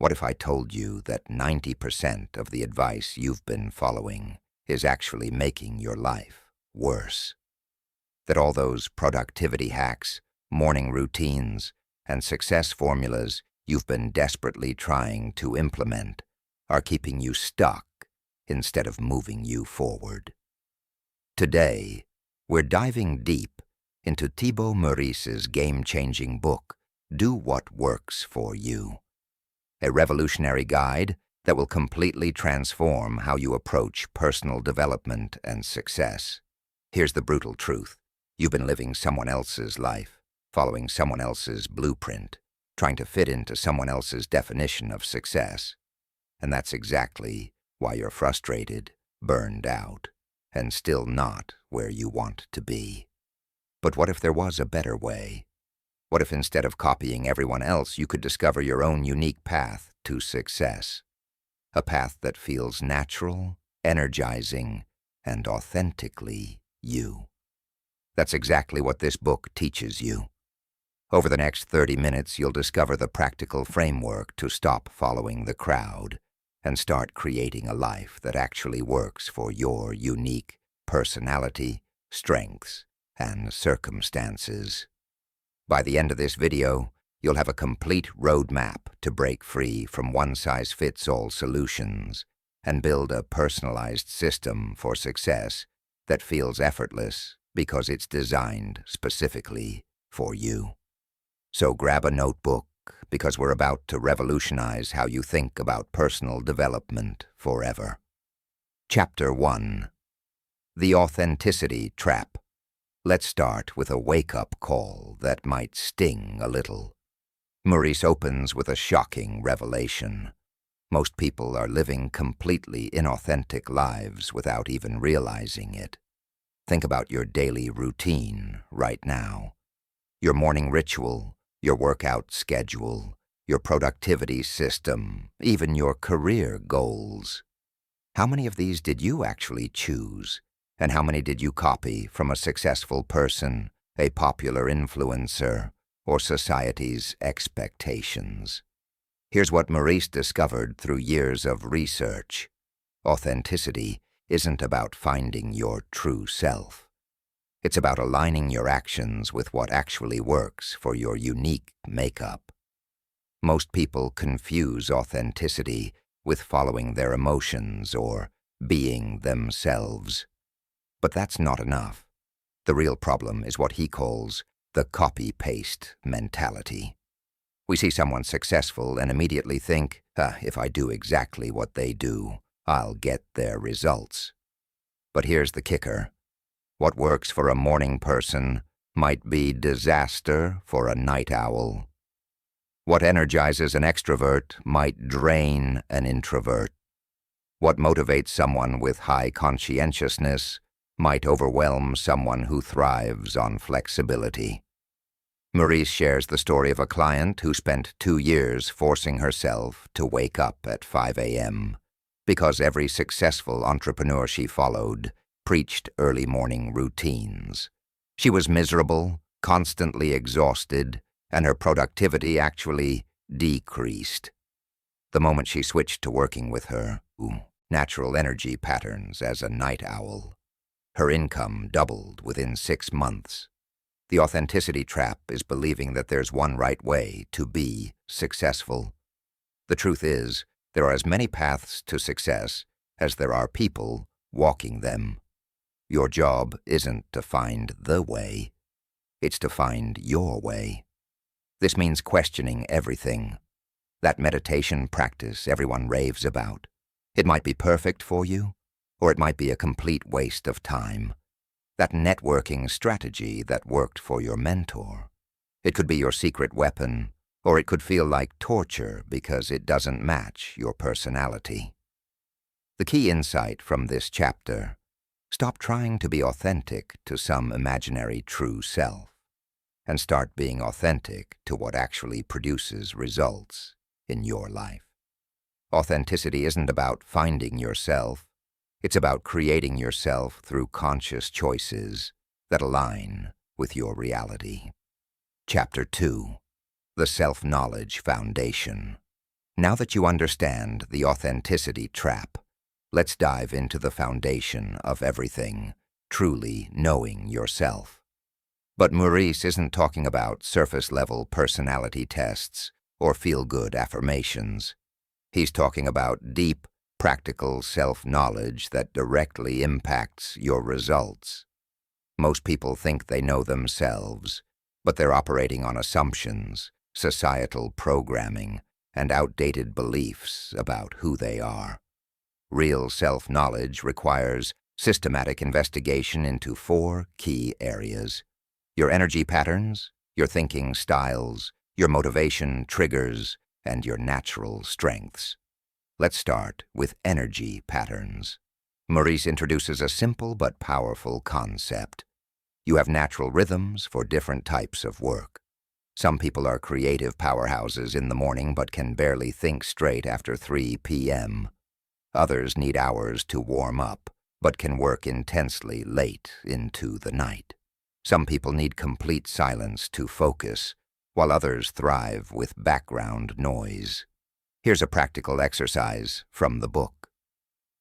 What if I told you that 90% of the advice you've been following is actually making your life worse? That all those productivity hacks, morning routines, and success formulas you've been desperately trying to implement are keeping you stuck instead of moving you forward. Today, we're diving deep into Thibaut Meurisse's game-changing book, Do What Works for You, a revolutionary guide that will completely transform how you approach personal development and success. Here's the brutal truth. You've been living someone else's life, following someone else's blueprint, trying to fit into someone else's definition of success. And that's exactly why you're frustrated, burned out, and still not where you want to be. But what if there was a better way? What if instead of copying everyone else, you could discover your own unique path to success? A path that feels natural, energizing, and authentically you. That's exactly what this book teaches you. Over the next 30 minutes, you'll discover the practical framework to stop following the crowd and start creating a life that actually works for your unique personality, strengths, and circumstances. By the end of this video, you'll have a complete roadmap to break free from one-size-fits-all solutions and build a personalized system for success that feels effortless because it's designed specifically for you. So grab a notebook, because we're about to revolutionize how you think about personal development forever. Chapter 1. The Authenticity Trap. Let's start with a wake-up call that might sting a little. Meurisse opens with a shocking revelation. Most people are living completely inauthentic lives without even realizing it. Think about your daily routine right now. Your morning ritual, your workout schedule, your productivity system, even your career goals. How many of these did you actually choose? And how many did you copy from a successful person, a popular influencer, or society's expectations? Here's what Meurisse discovered through years of research. Authenticity isn't about finding your true self. It's about aligning your actions with what actually works for your unique makeup. Most people confuse authenticity with following their emotions or being themselves. But that's not enough. The real problem is what he calls the copy-paste mentality. We see someone successful and immediately think, if I do exactly what they do, I'll get their results. But here's the kicker. What works for a morning person might be disaster for a night owl. What energizes an extrovert might drain an introvert. What motivates someone with high conscientiousness might overwhelm someone who thrives on flexibility. Meurisse shares the story of a client who spent 2 years forcing herself to wake up at 5 a.m. because every successful entrepreneur she followed preached early morning routines. She was miserable, constantly exhausted, and her productivity actually decreased. The moment she switched to working with her natural energy patterns as a night owl, her income doubled within 6 months. The authenticity trap is believing that there's one right way to be successful. The truth is, there are as many paths to success as there are people walking them. Your job isn't to find the way, it's to find your way. This means questioning everything. That meditation practice everyone raves about. It might be perfect for you, or it might be a complete waste of time. That networking strategy that worked for your mentor. It could be your secret weapon, or it could feel like torture because it doesn't match your personality. The key insight from this chapter: stop trying to be authentic to some imaginary true self, and start being authentic to what actually produces results in your life. Authenticity isn't about finding yourself. It's about creating yourself through conscious choices that align with your reality. Chapter 2. The Self-Knowledge Foundation. Now that you understand the authenticity trap, let's dive into the foundation of everything, truly knowing yourself. But Meurisse isn't talking about surface-level personality tests or feel-good affirmations. He's talking about deep, practical self-knowledge that directly impacts your results. Most people think they know themselves, but they're operating on assumptions, societal programming, and outdated beliefs about who they are. Real self-knowledge requires systematic investigation into 4 key areas: your energy patterns, your thinking styles, your motivation triggers, and your natural strengths. Let's start with energy patterns. Meurisse introduces a simple but powerful concept. You have natural rhythms for different types of work. Some people are creative powerhouses in the morning but can barely think straight after 3 p.m. Others need hours to warm up but can work intensely late into the night. Some people need complete silence to focus, while others thrive with background noise. Here's a practical exercise from the book.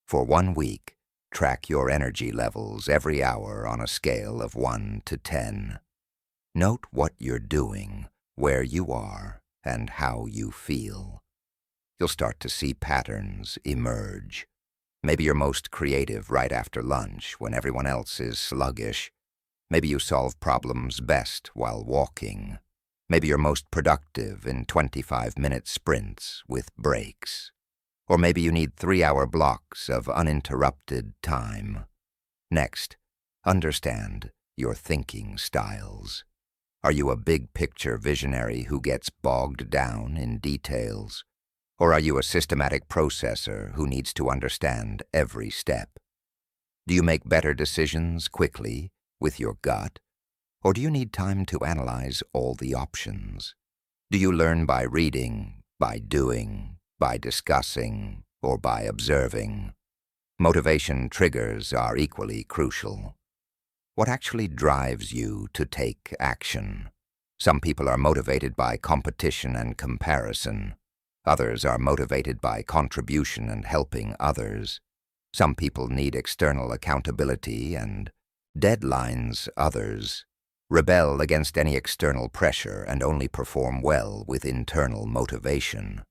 For 1 week, track your energy levels every hour on a scale of 1 to 10. Note what you're doing, where you are, and how you feel. You'll start to see patterns emerge. Maybe you're most creative right after lunch when everyone else is sluggish. Maybe you solve problems best while walking. Maybe you're most productive in 25-minute sprints with breaks. Or maybe you need 3-hour blocks of uninterrupted time. Next, understand your thinking styles. Are you a big-picture visionary who gets bogged down in details? Or are you a systematic processor who needs to understand every step? Do you make better decisions quickly, with your gut? Or do you need time to analyze all the options? Do you learn by reading, by doing, by discussing, or by observing? Motivation triggers are equally crucial. What actually drives you to take action? Some people are motivated by competition and comparison. Others are motivated by contribution and helping others. Some people need external accountability and deadlines. Others rebel against any external pressure and only perform well with internal motivation.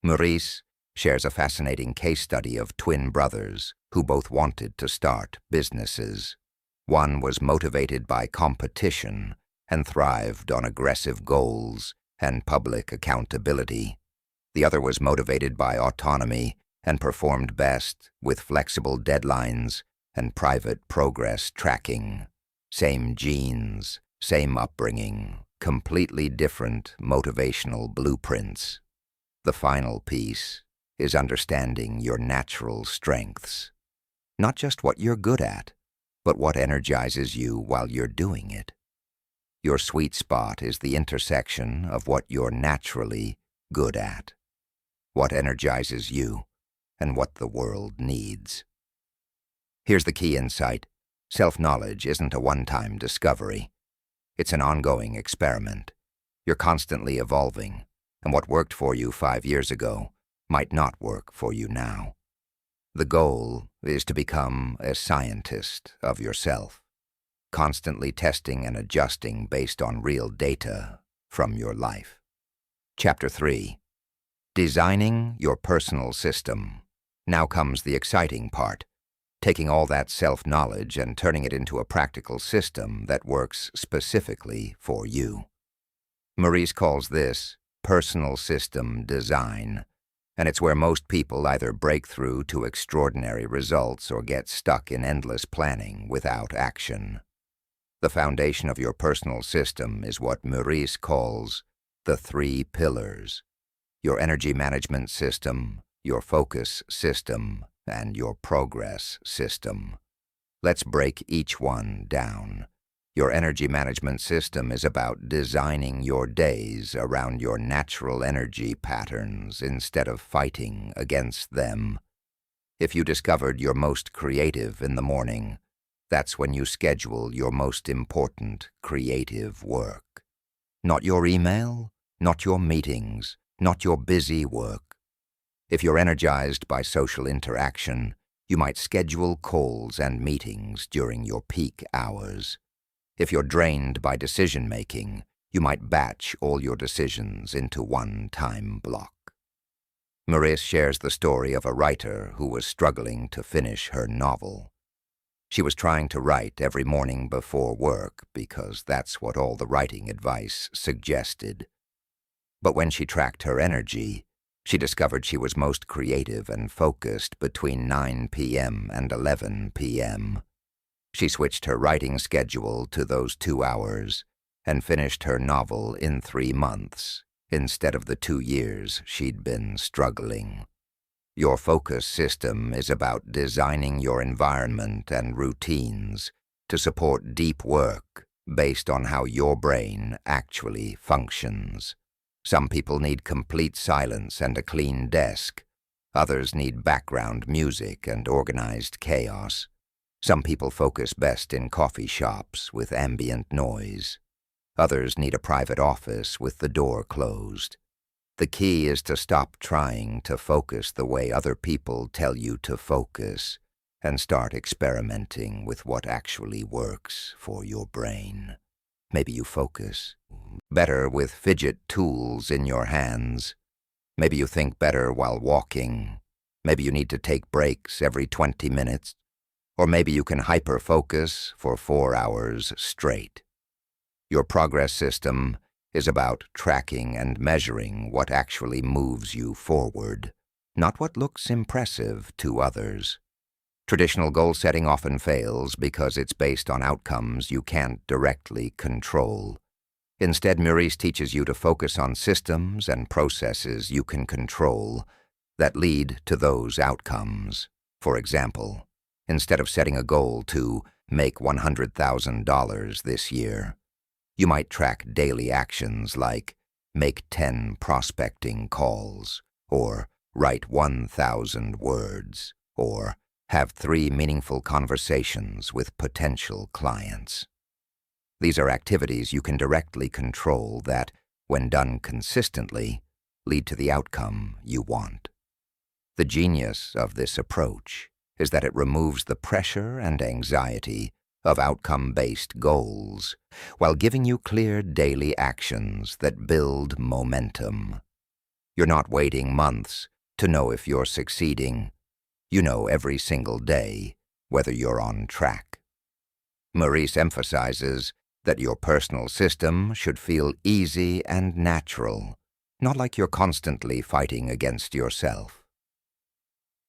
Meurisse shares a fascinating case study of twin brothers who both wanted to start businesses. One was motivated by competition and thrived on aggressive goals and public accountability. The other was motivated by autonomy and performed best with flexible deadlines and private progress tracking. Same genes, same upbringing, completely different motivational blueprints. The final piece is understanding your natural strengths. Not just what you're good at, but what energizes you while you're doing it. Your sweet spot is the intersection of what you're naturally good at, what energizes you, and what the world needs. Here's the key insight. Self-knowledge isn't a one-time discovery. It's an ongoing experiment. You're constantly evolving, and what worked for you 5 years ago might not work for you now. The goal is to become a scientist of yourself, constantly testing and adjusting based on real data from your life. Chapter 3. Designing your personal system. Now comes the exciting part, taking all that self-knowledge and turning it into a practical system that works specifically for you. Meurisse calls this personal system design, and it's where most people either break through to extraordinary results or get stuck in endless planning without action. The foundation of your personal system is what Meurisse calls the 3 pillars: your energy management system, your focus system, and your progress system. Let's break each one down. Your energy management system is about designing your days around your natural energy patterns instead of fighting against them. If you discovered you're most creative in the morning, that's when you schedule your most important creative work. Not your email, not your meetings, not your busy work, If you're energized by social interaction, you might schedule calls and meetings during your peak hours. If you're drained by decision-making, you might batch all your decisions into one time block. Meurisse shares the story of a writer who was struggling to finish her novel. She was trying to write every morning before work because that's what all the writing advice suggested. But when she tracked her energy, she discovered she was most creative and focused between 9 p.m. and 11 p.m. She switched her writing schedule to those 2 hours and finished her novel in 3 months instead of the 2 years she'd been struggling. Your focus system is about designing your environment and routines to support deep work based on how your brain actually functions. Some people need complete silence and a clean desk. Others need background music and organized chaos. Some people focus best in coffee shops with ambient noise. Others need a private office with the door closed. The key is to stop trying to focus the way other people tell you to focus and start experimenting with what actually works for your brain. Maybe you focus better with fidget tools in your hands. Maybe you think better while walking. Maybe you need to take breaks every 20 minutes. Or maybe you can hyper-focus for 4 hours straight. Your progress system is about tracking and measuring what actually moves you forward, not what looks impressive to others. Traditional goal setting often fails because it's based on outcomes you can't directly control. Instead, Meurisse teaches you to focus on systems and processes you can control that lead to those outcomes. For example, instead of setting a goal to make $100,000 this year, you might track daily actions like make 10 prospecting calls, or write 1,000 words, or have 3 meaningful conversations with potential clients. These are activities you can directly control that, when done consistently, lead to the outcome you want. The genius of this approach is that it removes the pressure and anxiety of outcome-based goals while giving you clear daily actions that build momentum. You're not waiting months to know if you're succeeding. You know every single day whether you're on track. Meurisse emphasizes that your personal system should feel easy and natural, not like you're constantly fighting against yourself.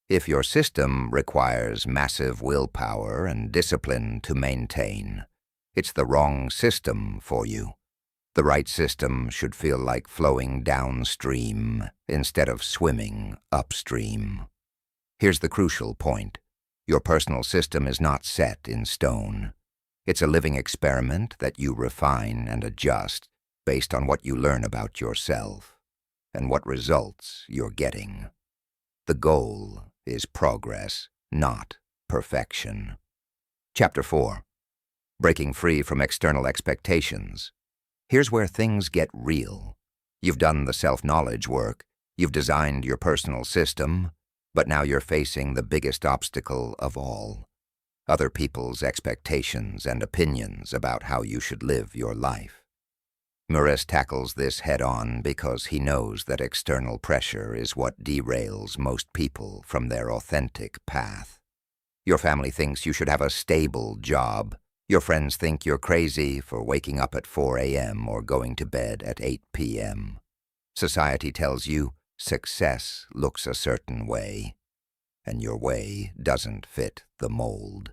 If your system requires massive willpower and discipline to maintain, it's the wrong system for you. The right system should feel like flowing downstream instead of swimming upstream. Here's the crucial point. Your personal system is not set in stone. It's a living experiment that you refine and adjust based on what you learn about yourself and what results you're getting. The goal is progress, not perfection. Chapter 4. Breaking free from external expectations. Here's where things get real. You've done the self-knowledge work, you've designed your personal system, but now you're facing the biggest obstacle of all: other people's expectations and opinions about how you should live your life. Meurisse tackles this head-on because he knows that external pressure is what derails most people from their authentic path. Your family thinks you should have a stable job. Your friends think you're crazy for waking up at 4 a.m. or going to bed at 8 p.m. Society tells you success looks a certain way, and your way doesn't fit the mold.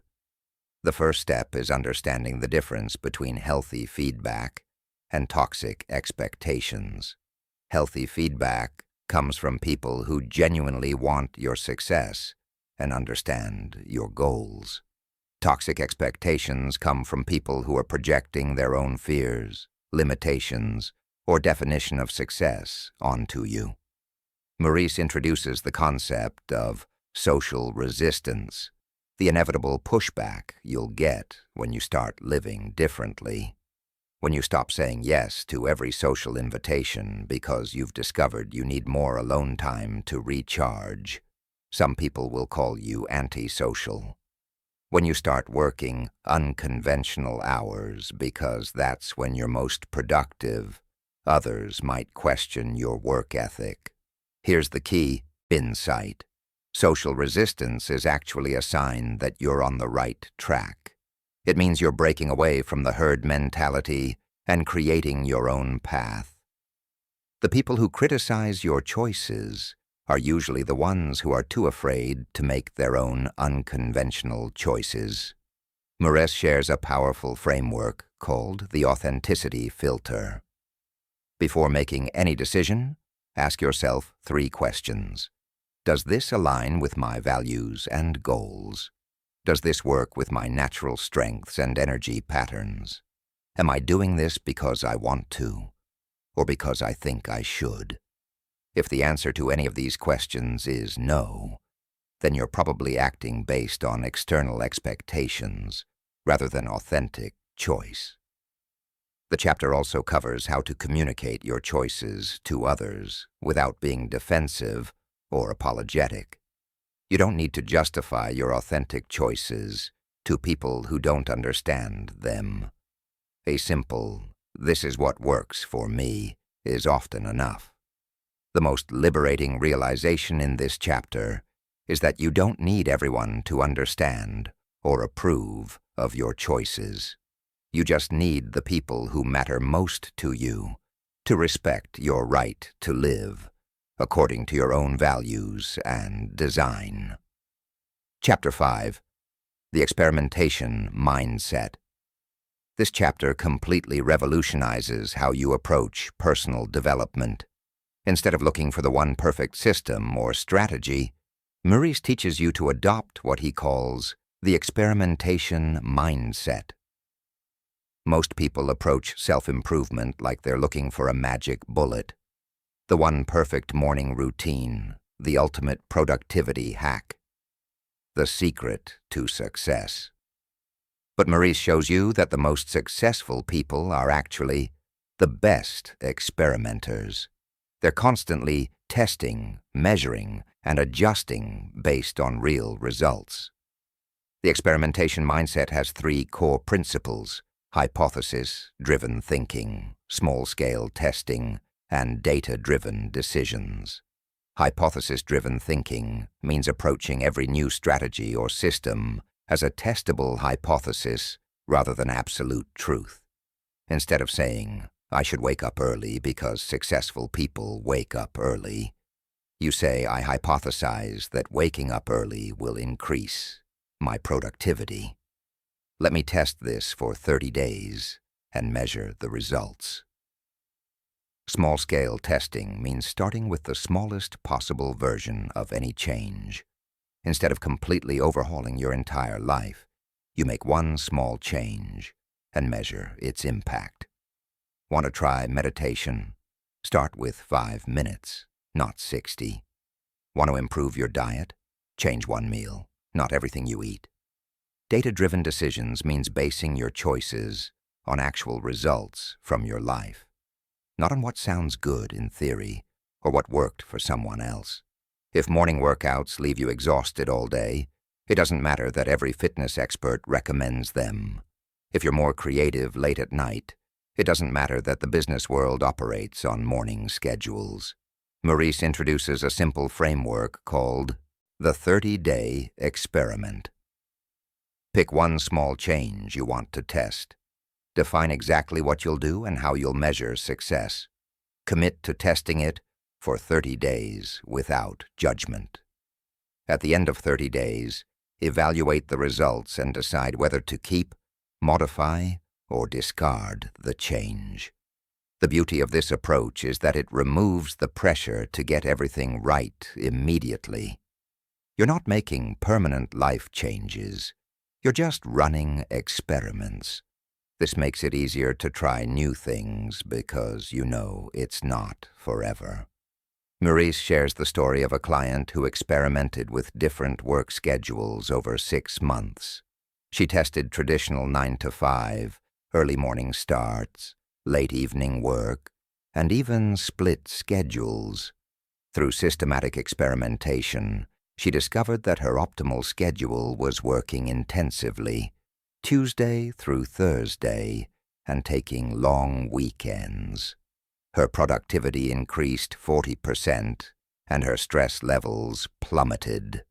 The first step is understanding the difference between healthy feedback and toxic expectations. Healthy feedback comes from people who genuinely want your success and understand your goals. Toxic expectations come from people who are projecting their own fears, limitations, or definition of success onto you. Meurisse introduces the concept of social resistance, the inevitable pushback you'll get when you start living differently. When you stop saying yes to every social invitation because you've discovered you need more alone time to recharge, some people will call you antisocial. When you start working unconventional hours because that's when you're most productive, others might question your work ethic. Here's the key: insight. Social resistance is actually a sign that you're on the right track. It means you're breaking away from the herd mentality and creating your own path. The people who criticize your choices are usually the ones who are too afraid to make their own unconventional choices. Meurisse shares a powerful framework called the authenticity filter. Before making any decision, ask yourself 3 questions. Does this align with my values and goals? Does this work with my natural strengths and energy patterns? Am I doing this because I want to, or because I think I should? If the answer to any of these questions is no, then you're probably acting based on external expectations rather than authentic choice. The chapter also covers how to communicate your choices to others without being defensive or apologetic. You don't need to justify your authentic choices to people who don't understand them. A simple, "This is what works for me," is often enough. The most liberating realization in this chapter is that you don't need everyone to understand or approve of your choices. You just need the people who matter most to you to respect your right to live according to your own values and design. Chapter 5. The Experimentation Mindset. This chapter completely revolutionizes how you approach personal development. Instead of looking for the one perfect system or strategy, Meurisse teaches you to adopt what he calls the experimentation mindset. Most people approach self-improvement like they're looking for a magic bullet, the one perfect morning routine, the ultimate productivity hack, the secret to success. But Meurisse shows you that the most successful people are actually the best experimenters. They're constantly testing, measuring, and adjusting based on real results. The experimentation mindset has 3 core principles: hypothesis-driven thinking, small-scale testing, and data-driven decisions. Hypothesis-driven thinking means approaching every new strategy or system as a testable hypothesis rather than absolute truth. Instead of saying, "I should wake up early because successful people wake up early," you say, "I hypothesize that waking up early will increase my productivity. Let me test this for 30 days and measure the results." Small-scale testing means starting with the smallest possible version of any change. Instead of completely overhauling your entire life, you make one small change and measure its impact. Want to try meditation? Start with 5 minutes, not 60. Want to improve your diet? Change 1 meal, not everything you eat. Data-driven decisions means basing your choices on actual results from your life, not on what sounds good in theory or what worked for someone else. If morning workouts leave you exhausted all day, it doesn't matter that every fitness expert recommends them. If you're more creative late at night, it doesn't matter that the business world operates on morning schedules. Meurisse introduces a simple framework called the 30-day experiment. Pick one small change you want to test. Define exactly what you'll do and how you'll measure success. Commit to testing it for 30 days without judgment. At the end of 30 days, evaluate the results and decide whether to keep, modify, or discard the change. The beauty of this approach is that it removes the pressure to get everything right immediately. You're not making permanent life changes. You're just running experiments. This makes it easier to try new things because you know it's not forever. Meurisse shares the story of a client who experimented with different work schedules over 6 months. She tested traditional 9 to 5, early morning starts, late evening work, and even split schedules. Through systematic experimentation, she discovered that her optimal schedule was working intensively, Tuesday through Thursday, and taking long weekends. Her productivity increased 40%, and her stress levels plummeted.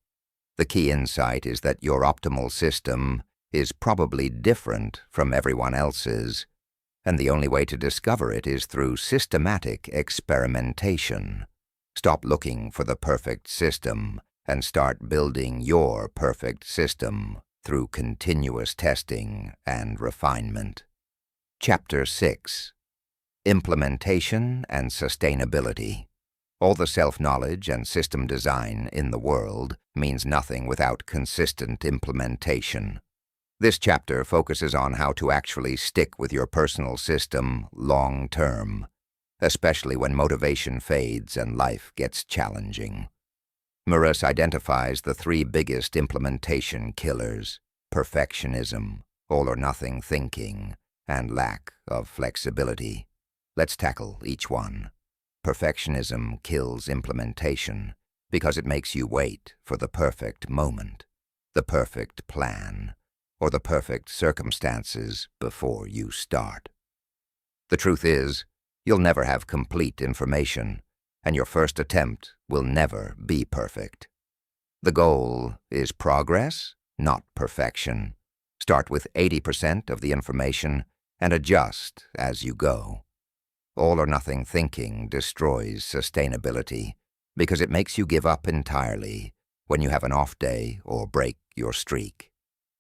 The key insight is that your optimal system is probably different from everyone else's, and the only way to discover it is through systematic experimentation. Stop looking for the perfect system and start building your perfect system through continuous testing and refinement. Chapter 6. Implementation and Sustainability. All the self-knowledge and system design in the world means nothing without consistent implementation. This chapter focuses on how to actually stick with your personal system long-term, especially when motivation fades and life gets challenging. Meurisse identifies the three biggest implementation killers: perfectionism, all-or-nothing thinking, and lack of flexibility. Let's tackle each one. Perfectionism kills implementation because it makes you wait for the perfect moment, the perfect plan, or the perfect circumstances before you start. The truth is, you'll never have complete information, and your first attempt will never be perfect. The goal is progress, not perfection. Start with 80% of the information and adjust as you go. All-or-nothing thinking destroys sustainability because it makes you give up entirely when you have an off day or break your streak.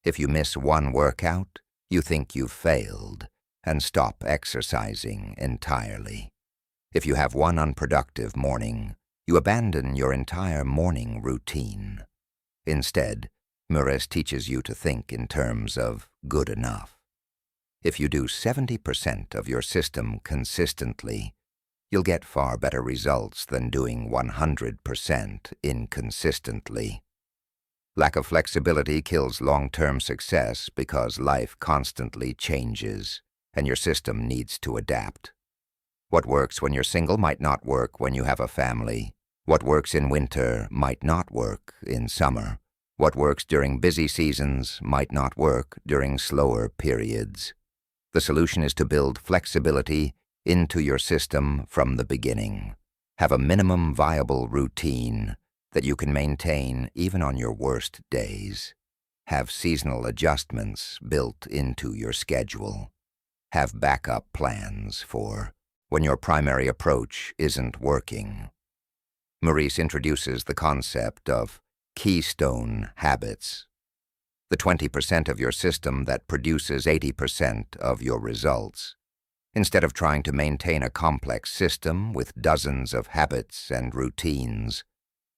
If you miss one workout, you think you've failed and stop exercising entirely. If you have one unproductive morning, you abandon your entire morning routine. Instead, Meurisse teaches you to think in terms of good enough. If you do 70% of your system consistently, you'll get far better results than doing 100% inconsistently. Lack of flexibility kills long-term success because life constantly changes, and your system needs to adapt. What works when you're single might not work when you have a family. What works in winter might not work in summer. What works during busy seasons might not work during slower periods. The solution is to build flexibility into your system from the beginning. Have a minimum viable routine that you can maintain even on your worst days. Have seasonal adjustments built into your schedule. Have backup plans for when your primary approach isn't working. Meurisse introduces the concept of keystone habits. The 20% of your system that produces 80% of your results. Instead of trying to maintain a complex system with dozens of habits and routines,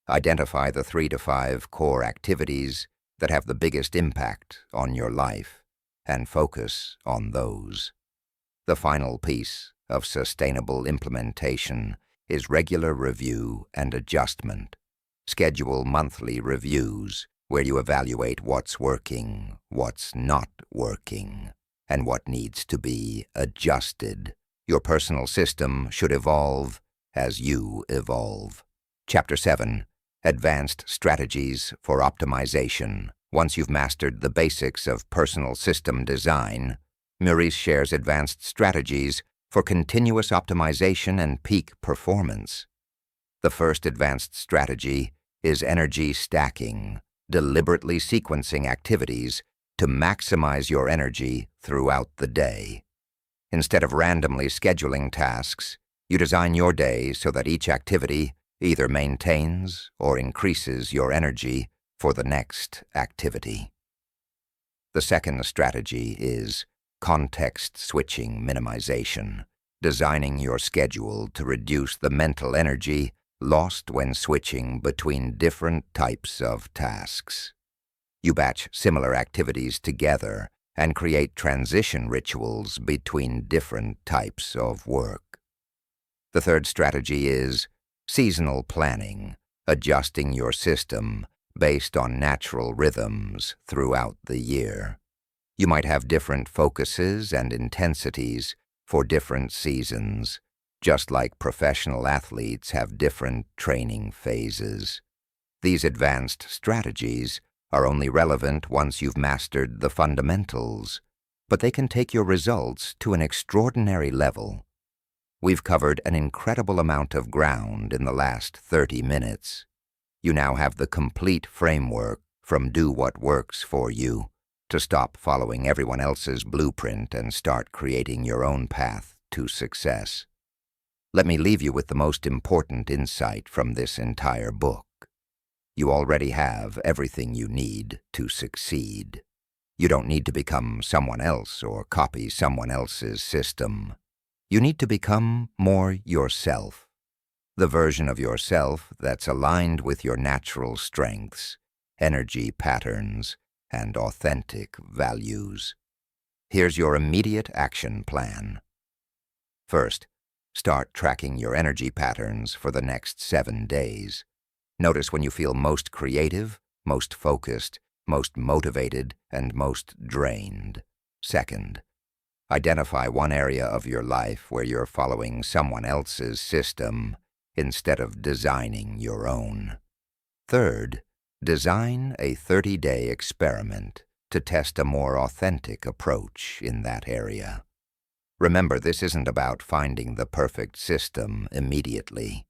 identify the 3 to 5 core activities that have the biggest impact on your life and focus on those. The final piece of sustainable implementation is regular review and adjustment. Schedule monthly reviews where you evaluate what's working, what's not working, and what needs to be adjusted. Your personal system should evolve as you evolve. Chapter 7. Advanced Strategies for Optimization. Once you've mastered the basics of personal system design, Meurisse shares advanced strategies for continuous optimization and peak performance. The first advanced strategy is energy stacking, deliberately sequencing activities to maximize your energy throughout the day. Instead of randomly scheduling tasks, you design your day so that each activity either maintains or increases your energy for the next activity. The second strategy is context-switching minimization, designing your schedule to reduce the mental energy lost when switching between different types of tasks. You batch similar activities together and create transition rituals between different types of work. The third strategy is seasonal planning, adjusting your system based on natural rhythms throughout the year. You might have different focuses and intensities for different seasons, just like professional athletes have different training phases. These advanced strategies are only relevant once you've mastered the fundamentals, but they can take your results to an extraordinary level. We've covered an incredible amount of ground in the last 30 minutes. You now have the complete framework from do what works for you to stop following everyone else's blueprint and start creating your own path to success. Let me leave you with the most important insight from this entire book. You already have everything you need to succeed. You don't need to become someone else or copy someone else's system. You need to become more yourself, the version of yourself that's aligned with your natural strengths, energy patterns, and authentic values. Here's your immediate action plan. First, start tracking your energy patterns for the next 7 days. Notice when you feel most creative, most focused, most motivated, and most drained. Second, identify one area of your life where you're following someone else's system instead of designing your own. Third, design a 30-day experiment to test a more authentic approach in that area. Remember, this isn't about finding the perfect system immediately.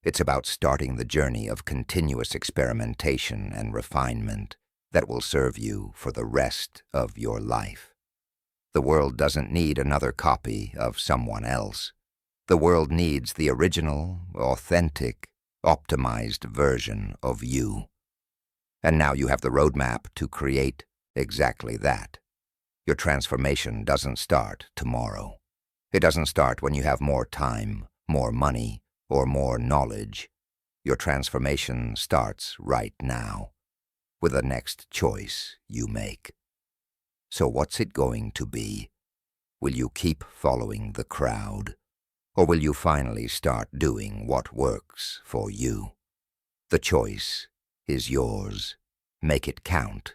It's about starting the journey of continuous experimentation and refinement that will serve you for the rest of your life. The world doesn't need another copy of someone else. The world needs the original, authentic, optimized version of you. And now you have the roadmap to create exactly that. Your transformation doesn't start tomorrow. It doesn't start when you have more time, more money, or more knowledge. Your transformation starts right now, with the next choice you make. So what's it going to be? Will you keep following the crowd? Or will you finally start doing what works for you? The choice is yours. Make it count.